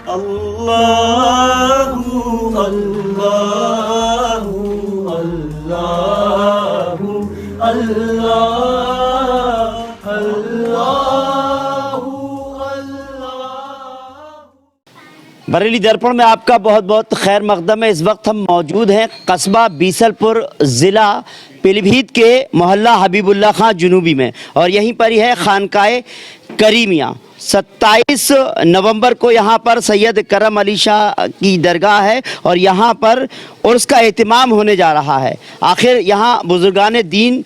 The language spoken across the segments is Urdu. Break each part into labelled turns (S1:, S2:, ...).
S1: اللہ اللہ اللہ اللہ اللہ۔
S2: بریلی درپن میں آپ کا بہت بہت خیر مقدم ہے۔ اس وقت ہم موجود ہیں قصبہ بیسل پور، ضلع پیلی بھیت کے محلہ حبیب اللہ خان جنوبی میں، اور یہیں پر ہی ہے خانقاہ کریمیہ۔ 27 نومبر کو یہاں پر سید کرم علی شاہ کی درگاہ ہے اور یہاں پر عرس کا اہتمام ہونے جا رہا ہے۔ آخر یہاں بزرگان دین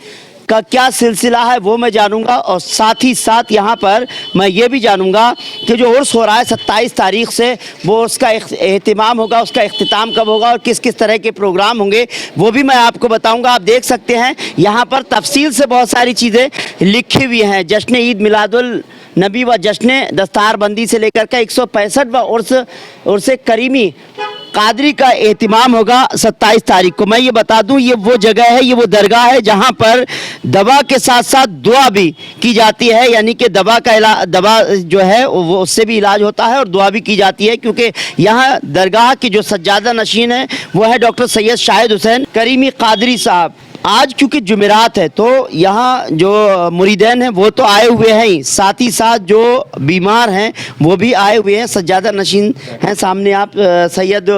S2: کا کیا سلسلہ ہے وہ میں جانوں گا، اور ساتھ ہی ساتھ یہاں پر میں یہ بھی جانوں گا کہ جو عرس ہو رہا ہے 27 تاریخ سے، وہ اس کا اہتمام ہوگا، اس کا اختتام کب ہوگا اور کس کس طرح کے پروگرام ہوں گے، وہ بھی میں آپ کو بتاؤں گا۔ آپ دیکھ سکتے ہیں یہاں پر تفصیل سے بہت ساری چیزیں لکھی ہوئی ہیں۔ جشن عید میلاد النبی و جشن دستار بندی سے لے کر کے 165واں عرس کریمی قادری کا اہتمام ہوگا 27 تاریخ کو۔ میں یہ بتا دوں، یہ وہ جگہ ہے، یہ وہ درگاہ ہے جہاں پر دوا کے ساتھ ساتھ دعا بھی کی جاتی ہے، یعنی کہ دوا جو ہے وہ اس سے بھی علاج ہوتا ہے اور دعا بھی کی جاتی ہے، کیونکہ یہاں درگاہ کی جو سجادہ نشین ہے وہ ہے ڈاکٹر سید شاہد حسین کریمی قادری صاحب۔ آج کیونکہ جمعرات ہے تو یہاں جو مریدین ہیں وہ تو آئے ہوئے ہیں، ساتھ ہی ساتھ جو بیمار ہیں وہ بھی آئے ہوئے ہیں، سجادہ نشین ہیں۔ سامنے آپ سید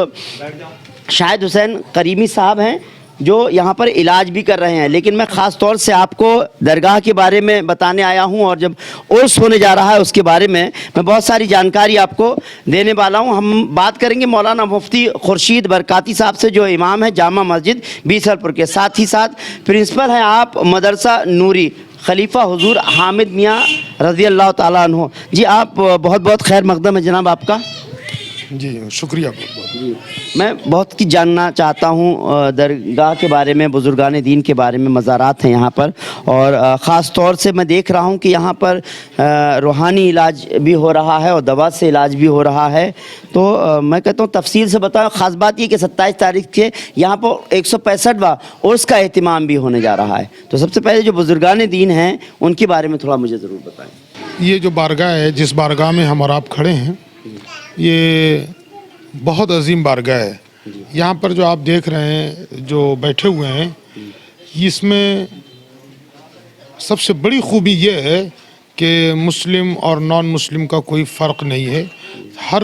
S2: شاہد حسین کریمی صاحب ہیں جو یہاں پر علاج بھی کر رہے ہیں، لیکن میں خاص طور سے آپ کو درگاہ کے بارے میں بتانے آیا ہوں، اور جب عرس ہونے جا رہا ہے اس کے بارے میں بہت ساری جانکاری آپ کو دینے والا ہوں۔ ہم بات کریں گے مولانا مفتی خورشید برکاتی صاحب سے، جو امام ہے جامع مسجد بیسل پور کے، ساتھ ہی ساتھ پرنسپل ہیں آپ مدرسہ نوری خلیفہ حضور حامد میاں رضی اللہ تعالیٰ عنہ۔ جی آپ بہت بہت خیر مقدم ہے جناب آپ کا۔
S3: جی شکریہ بہت بہت۔
S2: میں بہت کچھ جاننا چاہتا ہوں درگاہ کے بارے میں، بزرگان دین کے بارے میں، مزارات ہیں یہاں پر، اور خاص طور سے میں دیکھ رہا ہوں کہ یہاں پر روحانی علاج بھی ہو رہا ہے اور دوا سے علاج بھی ہو رہا ہے، تو میں کہتا ہوں تفصیل سے بتاؤں۔ خاص بات یہ کہ 27 تاریخ کے یہاں پر 165واں عرس کا اہتمام بھی ہونے جا رہا ہے، تو سب سے پہلے جو بزرگان دین ہیں ان کے بارے میں تھوڑا مجھے ضرور بتائیں۔
S3: یہ جو بارگاہ ہے، جس بارگاہ میں ہم اور آپ کھڑے ہیں، یہ بہت عظیم بارگاہ ہے۔ یہاں پر جو آپ دیکھ رہے ہیں، جو بیٹھے ہوئے ہیں، اس میں سب سے بڑی خوبی یہ ہے کہ مسلم اور نان مسلم کا کوئی فرق نہیں ہے۔ ہر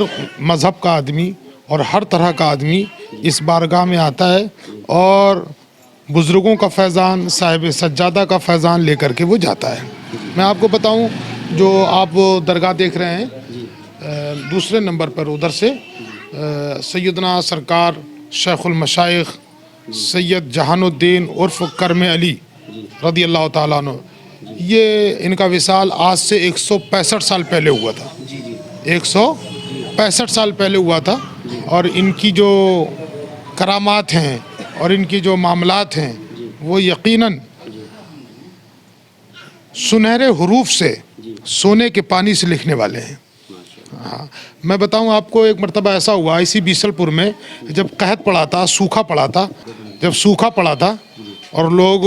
S3: مذہب کا آدمی اور ہر طرح کا آدمی اس بارگاہ میں آتا ہے اور بزرگوں کا فیضان، صاحب سجادہ کا فیضان لے کر کے وہ جاتا ہے۔ میں آپ کو بتاؤں، جو آپ درگاہ دیکھ رہے ہیں دوسرے نمبر پر ادھر سے سیدنا سرکار شیخ المشائخ سید جہان الدین عرف کرم علی رضی اللہ تعالیٰ عنہ، یہ ان کا وصال آج سے 165 سال پہلے ہوا تھا۔ 165 سال پہلے ہوا تھا، اور ان کی جو کرامات ہیں اور ان کی جو معاملات ہیں وہ یقیناً سنہرے حروف سے، سونے کے پانی سے لکھنے والے ہیں۔ میں بتاؤں آپ کو، ایک مرتبہ ایسا ہوا اسی بیسل پور میں، جب قحط پڑا تھا، سوکھا پڑا تھا اور لوگ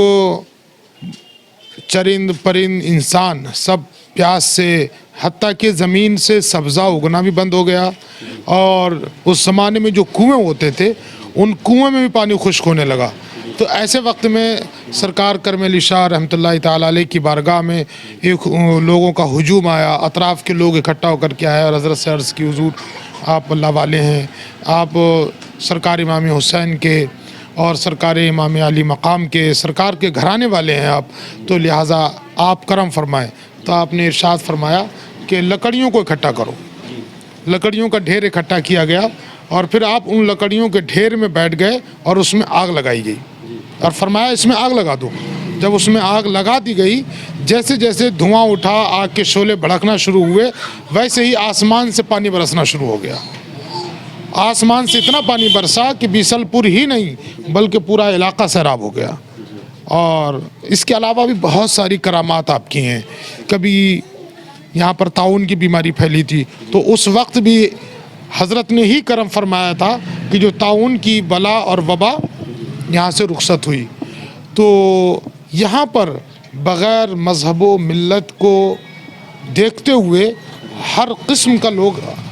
S3: چرند پرند انسان سب پیاس سے، حتیٰ کہ زمین سے سبزہ اگنا بھی بند ہو گیا، اور اس زمانے میں جو کنویں ہوتے تھے ان کنویں میں بھی پانی خشک ہونے لگا۔ تو ایسے وقت میں سرکار کرم علی شاہ رحمۃ اللہ تعالیٰ علیہ کی بارگاہ میں ایک لوگوں کا ہجوم آیا، اطراف کے لوگ اکٹھا ہو کر کے آئے اور حضرت سے عرض کی، حضور آپ اللہ والے ہیں، آپ سرکار امام حسین کے اور سرکار امام علی مقام کے، سرکار کے گھرانے والے ہیں آپ، تو لہٰذا آپ کرم فرمائیں۔ تو آپ نے ارشاد فرمایا کہ لکڑیوں کو اکٹھا کرو۔ لکڑیوں کا ڈھیر اکٹھا کیا گیا، اور پھر آپ ان لکڑیوں کے ڈھیر میں بیٹھ گئے اور اس میں آگ لگائی گئی، اور فرمایا اس میں آگ لگا دو۔ جب اس میں آگ لگا دی گئی، جیسے جیسے دھواں اٹھا، آگ کے شعلے بھڑکنا شروع ہوئے، ویسے ہی آسمان سے پانی برسنا شروع ہو گیا۔ آسمان سے اتنا پانی برسا کہ بیسل پور ہی نہیں بلکہ پورا علاقہ سیراب ہو گیا۔ اور اس کے علاوہ بھی بہت ساری کرامات آپ کی ہیں۔ کبھی یہاں پر طاعون کی بیماری پھیلی تھی، تو اس وقت بھی حضرت نے ہی کرم فرمایا تھا کہ جو طاعون کی بلا اور وبا یہاں سے رخصت ہوئی۔ تو یہاں پر بغیر مذہب و ملت کو دیکھتے ہوئے ہر قسم کا لوگ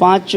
S2: 5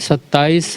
S4: 27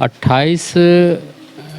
S4: 28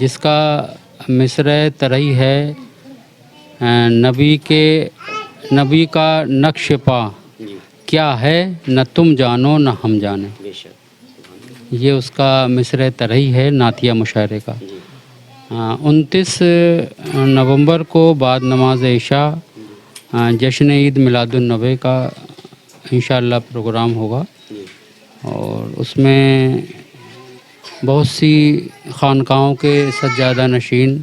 S4: جس کا مصرع ترئی ہے نبی کا نقش پا کیا ہے نہ تم جانو نہ ہم جانیں. یہ اس کا مصرع ترئی ہے نعتیہ مشاعرے کا. 29 نومبر کو بعد نماز عشاء جشن عید میلاد النبی کا انشاءاللہ پروگرام ہوگا اور اس میں بہت سی خانقاہوں کے سجادہ نشین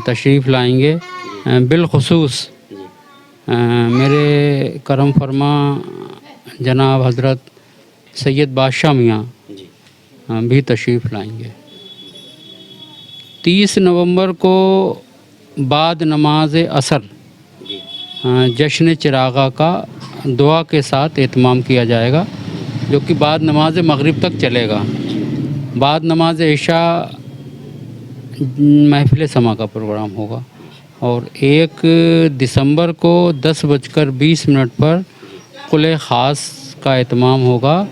S4: تشریف لائیں گے. بالخصوص میرے کرم فرما جناب حضرت سید بادشاہ میاں بھی تشریف لائیں گے. 30 نومبر کو بعد نماز عصر جشن چراغا کا دعا کے ساتھ اہتمام کیا جائے گا جو کہ بعد نماز مغرب تک چلے گا. بعد نماز عشاء محفل سما کا پروگرام ہوگا اور 1 دسمبر کو 10:20 پر قلع خاص کا اہتمام ہوگا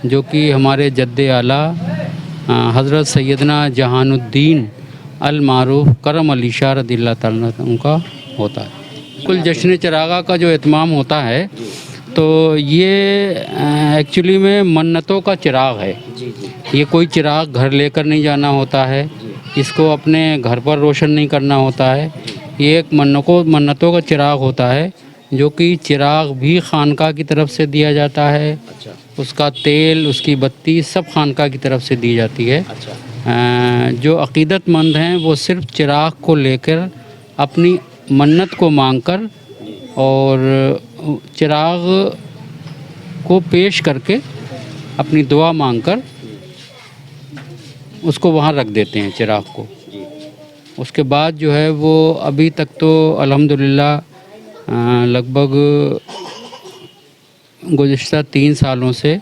S4: جو کہ ہمارے جد اعلیٰ حضرت سیدنا جہان الدین المعروف کرم علی شاہ رضی اللہ تعالیٰ عنہ کا ہوتا ہے. کل جشن چراغا کا جو اہتمام ہوتا ہے تو یہ ایکچولی میں منتوں کا چراغ ہے. یہ کوئی چراغ گھر لے کر نہیں جانا ہوتا ہے, اس کو اپنے گھر پر روشن نہیں کرنا ہوتا ہے. یہ ایک منتوں کا چراغ ہوتا ہے جو کہ چراغ بھی خانقاہ کی طرف سے دیا جاتا ہے. اس کا تیل, اس کی بتی سب خانقاہ کی طرف سے دی جاتی ہے. جو عقیدت مند ہیں وہ صرف چراغ کو لے کر اپنی منت کو مانگ کر اور چراغ کو پیش کر کے اپنی دعا مانگ کر اس کو وہاں رکھ دیتے ہیں چراغ کو. اس کے بعد جو ہے وہ ابھی تک تو الحمدللہ لگ بھگ گزشتہ 3 سالوں سے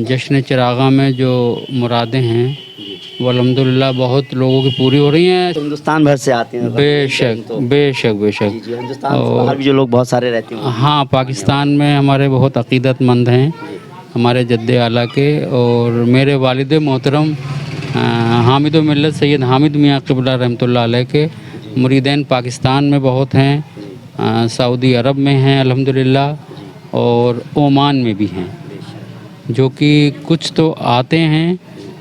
S4: جشن چراغا میں جو مرادیں ہیں وہ الحمدللہ بہت لوگوں کی پوری ہو رہی ہیں.
S2: ہندوستان بھر سے آتے ہیں.
S4: بے شک بے شک بے شک.
S2: ہندوستان سے باہر بھی جو لوگ بہت سارے رہتے ہیں.
S4: ہاں, پاکستان میں ہمارے بہت عقیدت مند ہیں ہمارے جد اعلیٰ کے, اور میرے والد محترم حامد و ملت سید حامد میاں قبلہ رحمۃ اللہ علیہ کے مریدین پاکستان میں بہت ہیں, سعودی عرب میں ہیں الحمدللہ, اور عمان میں بھی ہیں, جو کہ کچھ تو آتے ہیں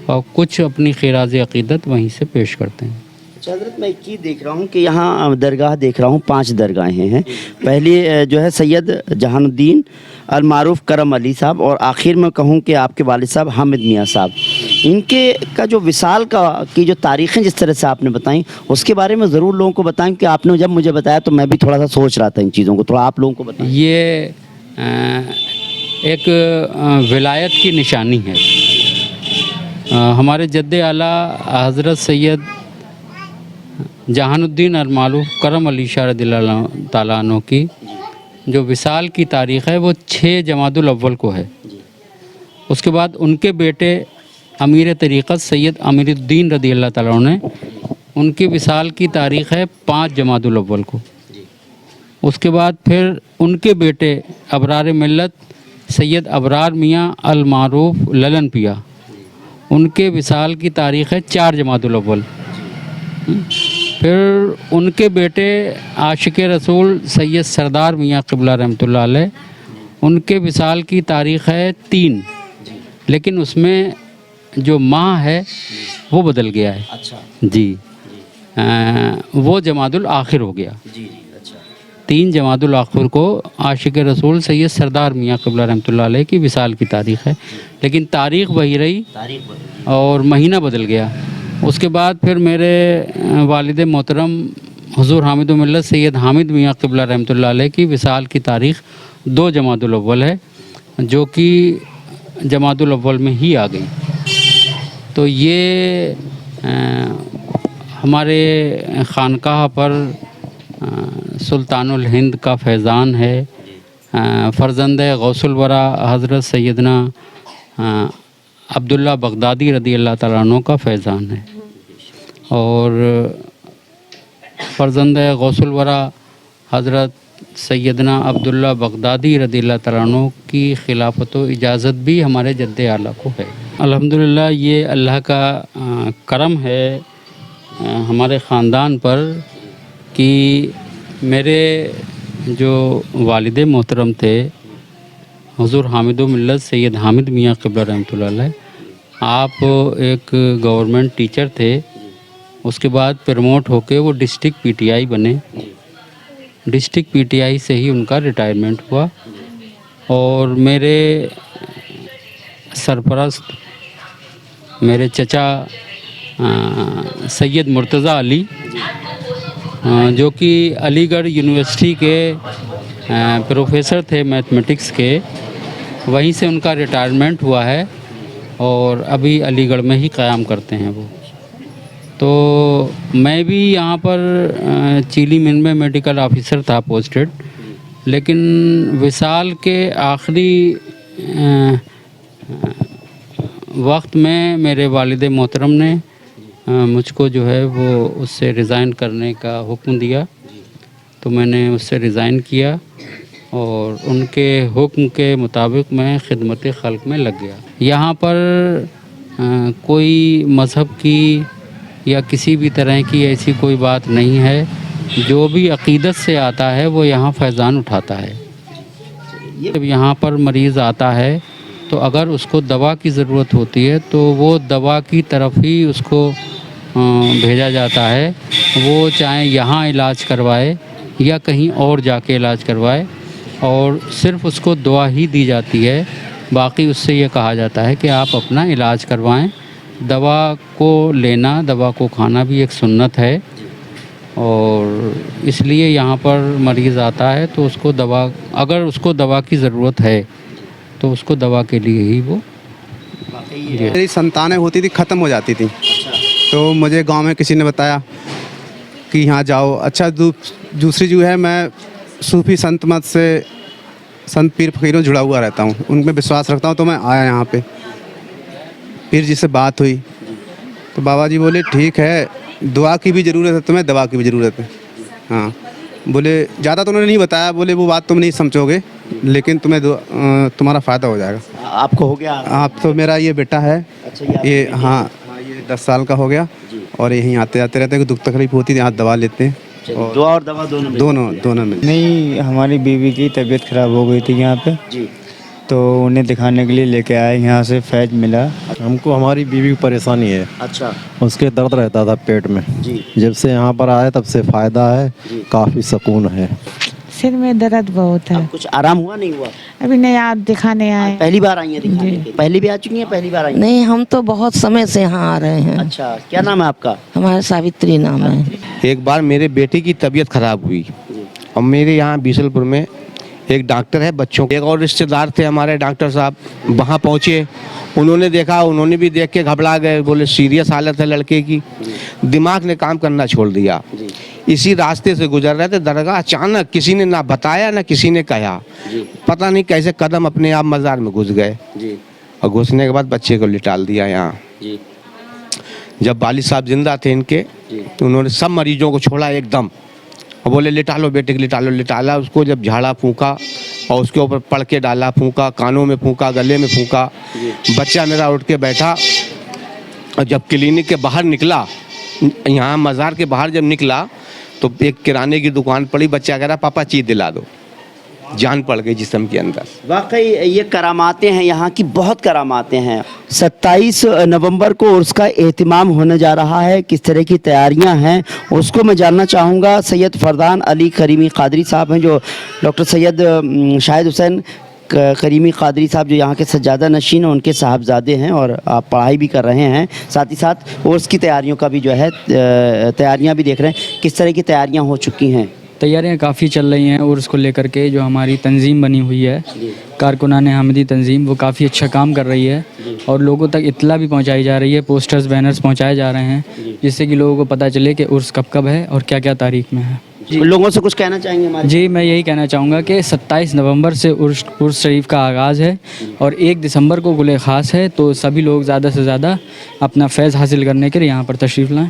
S4: اور کچھ اپنی خراج عقیدت وہیں سے پیش کرتے ہیں.
S2: اچھا حضرت, میں ایک چیز دیکھ رہا ہوں کہ یہاں درگاہ دیکھ رہا ہوں, 5 درگاہیں ہیں. پہلی جو ہے سید جہان الدین المعروف کرم علی صاحب, اور آخر میں کہوں کہ آپ کے والد صاحب حامد میاں صاحب. ان کے کا جو وصال کی جو تاریخیں جس طرح سے آپ نے بتائیں اس کے بارے میں ضرور لوگوں کو بتائیں, کہ آپ نے جب مجھے بتایا تو میں بھی تھوڑا سا سوچ رہا تھا ان چیزوں کو, تھوڑا آپ لوگوں کو بتائیں.
S4: یہ ایک ولایت کی نشانی ہے. ہمارے جد اعلیٰ حضرت سید جہان الدین المعروف کرم علی شاہ رضی اللہ تعالیٰ عنہ کی جو وصال کی تاریخ ہے وہ 6 جمادی الاول کو ہے. اس کے بعد ان کے بیٹے امیر طریقت سید امیر الدین رضی اللہ تعالیٰ عنہ نے ان کی وصال کی تاریخ ہے 5 جمادی الاول کو. اس کے بعد پھر ان کے بیٹے ابرار ملت سید ابرار میاں المعروف للن پیا, ان کے وصال کی تاریخ ہے 4 جمادی الاول. پھر ان کے بیٹے عاشق رسول سید سردار میاں قبلہ رحمۃ اللہ علیہ, ان کے وصال کی تاریخ ہے 3, لیکن اس میں جو ماہ ہے وہ بدل گیا ہے.
S2: اچھا
S4: جی, وہ جمادی الآخر ہو گیا.
S2: جی اچھا.
S4: 3 جمادی الآخر کو عاشق رسول سید سردار میاں قبلہ رحمۃ اللہ علیہ کی وصال کی تاریخ ہے, لیکن تاریخ وہی رہی اور مہینہ بدل گیا. اس کے بعد پھر میرے والد محترم حضور حامد و ملت سید حامد میاں قبلہ رحمۃ اللہ علیہ کی وصال کی تاریخ 2 جمادی الاول ہے, جو کہ جمادی الاول میں ہی آ گئی. تو یہ ہمارے خانقاہ پر سلطان الہند کا فیضان ہے. فرزند غوث الورا حضرت سیدنا عبداللہ بغدادی رضی اللہ تعالیٰ عنہ کا فیضان ہے, اور فرزند غوث الورا حضرت سیدنا عبداللہ بغدادی رضی اللہ تعالیٰ عنہ کی خلافت و اجازت بھی ہمارے جد اعلیٰ کو ہے. الحمدللہ یہ اللہ کا کرم ہے ہمارے خاندان پر کہ میرے جو والد محترم تھے حضور حامد و ملت سید حامد میاں قبلہ رحمۃ اللہ علیہ، آپ ایک گورنمنٹ ٹیچر تھے، اس کے بعد پروموٹ ہو کے وہ ڈسٹرکٹ پی ٹی آئی بنے، ڈسٹرکٹ پی ٹی آئی سے ہی ان کا ریٹائرمنٹ ہوا، اور میرے سرپرست میرے چچا سید مرتضیٰ علی جو کہ علی گڑھ یونیورسٹی کے پروفیسر تھے میتھمیٹکس کے، وہیں سے ان کا ریٹائرمنٹ ہوا ہے اور ابھی علی گڑھ میں ہی قیام کرتے ہیں وہ۔ تو میں بھی یہاں پر چیلی من میں میڈیکل آفیسر تھا پوسٹڈ، لیکن وصال کے آخری وقت میں میرے والد محترم نے مجھ کو جو ہے وہ اس سے ریزائن کرنے کا حکم دیا، تو میں نے اس سے ریزائن کیا اور ان کے حکم کے مطابق میں خدمت خلق میں لگ گیا۔ یہاں پر کوئی مذہب کی یا کسی بھی طرح کی ایسی کوئی بات نہیں ہے، جو بھی عقیدت سے آتا ہے وہ یہاں فیضان اٹھاتا ہے۔ جب یہاں پر مریض آتا ہے تو اگر اس کو دوا کی ضرورت ہوتی ہے تو وہ دوا کی طرف ہی اس کو بھیجا جاتا ہے، وہ چاہے یہاں علاج کروائے یا کہیں اور جا کے علاج کروائے، اور صرف اس کو دوا ہی دی جاتی ہے، باقی اس سے یہ کہا جاتا ہے کہ آپ اپنا علاج کروائیں۔ دوا کو لینا، دوا کو کھانا بھی ایک سنت ہے، اور اس لیے یہاں پر مریض آتا ہے تو اس کو دوا، اگر اس کو دوا کی ضرورت ہے تو اس کو دوا کے لیے ہی وہ
S5: میری سنتانیں ہوتی تھی، ختم ہو جاتی تھی، تو مجھے گاؤں میں کسی نے بتایا کہ یہاں جاؤ۔ اچھا دوسری جو ہے، میں صوفی سنت مت سے، سنت پیر فقیروں جڑا ہوا رہتا ہوں، ان میں وشواس رکھتا ہوں، تو میں آیا یہاں پہ۔ پیر جی سے بات ہوئی تو بابا جی بولے ٹھیک ہے، دعا کی بھی ضرورت ہے تمہیں، دوا کی بھی ضرورت ہے۔ ہاں بولے زیادہ تو انہوں نے نہیں بتایا، بولے وہ بات تم نہیں سمجھو گے لیکن تمہیں تمہارا فائدہ ہو جائے گا۔
S2: آپ کو ہو گیا؟
S5: آپ تو میرا یہ بیٹا ہے، یہ ہاں یہ 10 سال کا ہو گیا، اور یہیں آتے جاتے رہتے ہیں، کہ دکھ تکلیف ہوتی ہے یہاں دوا لیتے ہیں،
S2: دعا اور دوا دونوں
S5: میں۔
S6: نہیں، ہماری بیوی کی طبیعت خراب ہو گئی تھی یہاں پہ،
S2: جی،
S6: تو انہیں دکھانے کے لیے لے کے آئے، یہاں سے فیض ملا۔
S7: ہم کو ہماری بیوی کی پریشانی ہے،
S2: اچھا
S7: اس کے درد رہتا تھا پیٹ میں،
S2: جی،
S7: جب سے یہاں پر آئے تب سے فائدہ ہے، کافی سکون ہے۔
S8: سر میں درد بہت ہے،
S2: اب کچھ آرام ہوا نہیں ہوا؟
S8: ابھی نہیں، آپ دکھانے آئے؟
S2: پہلی بار آئی ہیں دکھانے کے؟ پہلی بھی آ چکی ہیں؟ پہلی بار آئی ہیں؟
S9: نہیں، ہم تو بہت سمے سے یہاں آ رہے ہیں۔
S2: اچھا، کیا نام ہے آپ کا؟
S9: ہمارا ساوتری نام ہے۔
S10: ایک بار میرے بیٹے کی طبیعت خراب ہوئی، اور میرے یہاں بیسل پور میں ایک ڈاکٹر ہے بچوں، ایک اور رشتہ دار تھے ہمارے ڈاکٹر صاحب، وہاں پہنچے، انہوں نے دیکھا، انہوں نے بھی دیکھ کے گھبرا گئے، بولے سیریس حالت ہے لڑکے کی، دماغ نے کام کرنا چھوڑ دیا۔ اسی راستے سے گزر رہے تھے درگاہ، اچانک کسی نے نہ بتایا نہ کسی نے کہا، پتہ نہیں کیسے قدم اپنے آپ مزار میں گھس گئے، اور گھسنے کے بعد بچے کو لٹال دیا یہاں۔ جب والد صاحب زندہ تھے ان کے، تو انہوں نے سب مریضوں کو چھوڑا ایک دم، اور بولے لٹا لو بیٹے کو، لٹالا اس کو، جب جھاڑا پھونکا اور اس کے اوپر پڑھ کے ڈالا، پھونکا، کانوں میں پھونکا، گلے میں پھونکا، بچہ میرا اٹھ کے بیٹھا، اور جب کلینک کے باہر نکلا، یہاں مزار کے باہر جب نکلا تو ایک کرانے کی دکان پڑی، بچہ کہہ رہا پاپا چیز دلا دو، جان پڑ گئی جسم کے اندر۔
S2: واقعی یہ کراماتیں ہیں، یہاں کی بہت کراماتیں ہیں۔ 27 نومبر کو عرس کا اہتمام ہونے جا رہا ہے، کس طرح کی تیاریاں ہیں اس کو میں جاننا چاہوں گا۔ سید فردان علی کریمی قادری صاحب ہیں، جو ڈاکٹر سید شاہد حسین کریمی قادری صاحب جو یہاں کے سجادہ نشین ہیں، ان کے صاحبزادے ہیں، اور آپ پڑھائی بھی کر رہے ہیں، ساتھ ہی ساتھ عرس کی تیاریوں کا بھی جو ہے تیاریاں بھی دیکھ رہے ہیں، کس طرح کی تیاریاں ہو چکی ہیں؟
S11: تیاریاں کافی چل رہی ہیں عرس کو لے کر کے۔ جو ہماری تنظیم بنی ہوئی ہے کارکنان حامدی تنظیم، وہ کافی اچھا کام کر رہی ہے، اور لوگوں تک اطلاع بھی پہنچائی جا رہی ہے، پوسٹرز بینرز پہنچائے جا رہے ہیں، جس سے کہ لوگوں کو پتہ چلے کہ عرس کب کب ہے اور کیا کیا تاریخ میں ہے۔
S2: لوگوں سے کچھ کہنا چاہیں گے ہمارے؟
S11: جی، میں یہی کہنا چاہوں گا کہ 27 نومبر سے عرس شریف کا آغاز ہے، اور 1 دسمبر کو گلے خاص ہے، تو سبھی لوگ زیادہ سے زیادہ اپنا فیض حاصل کرنے کے لیے یہاں پر تشریف لائیں۔